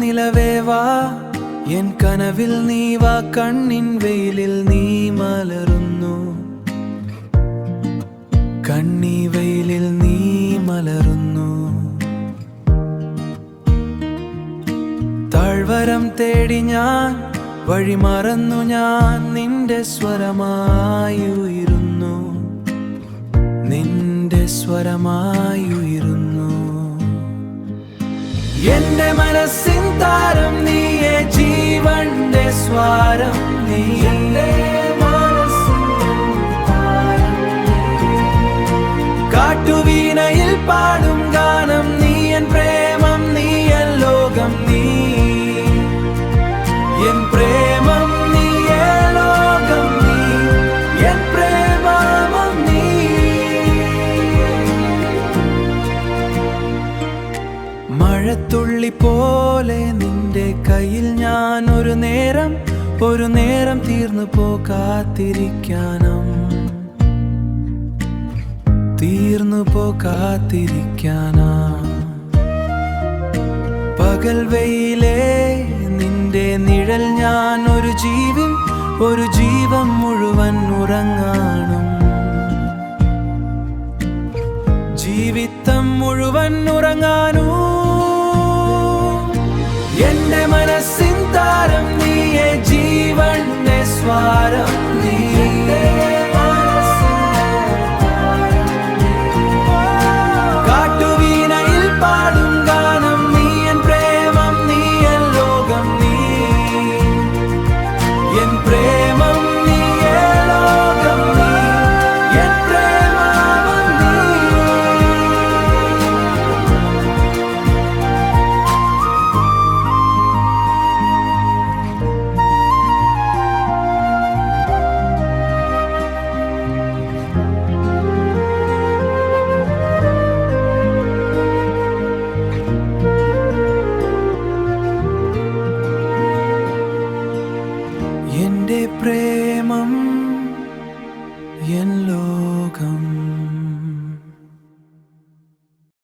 നിലവേവാ N കനവിൽ നീ വാ കണ്ണിൻ വെയിലിൽ നീ മലരുന്നു കണ്ണീ വെയിലിൽ നീ മലരുന്നു താഴ്വരം തേടി ഞാൻ വഴി മറന്നു ഞാൻ നിന്റെ സ്വരമായുയരുന്നു നിന്റെ സ്വരമായുയരുന്നു എന്റെ മനസ്സിൻ താരം നീയെ ജീവന്റെ സ്വാരം നീ എന്റെ മനസ്സിൻ താരം കാട്ടുവീണയിൽ പാടും ഗാനം നീ എൻ പ്രേമം നീ എൻ ലോകം നീ എൻ പ്രേമം നീ എൻ ലോകം നീ എൻ പ്രേമം നീ മഴത്തുള്ളി പോലെ നിന്റെ കയ്യിൽ ഞാൻ ഒരു നേരം തീർന്നു കാത്തിരിക്കാനാ പകൽ വെയിലേ നിന്റെ നിഴൽ ഞാൻ ഒരു ജീവൻ മുഴുവൻ ഉറങ്ങാനും ജീവിതം മുഴുവൻ ഉറങ്ങാനും എന്റെ മനസ്സിൻ താരം നീയെ ജീവന്റെ സ്വാരം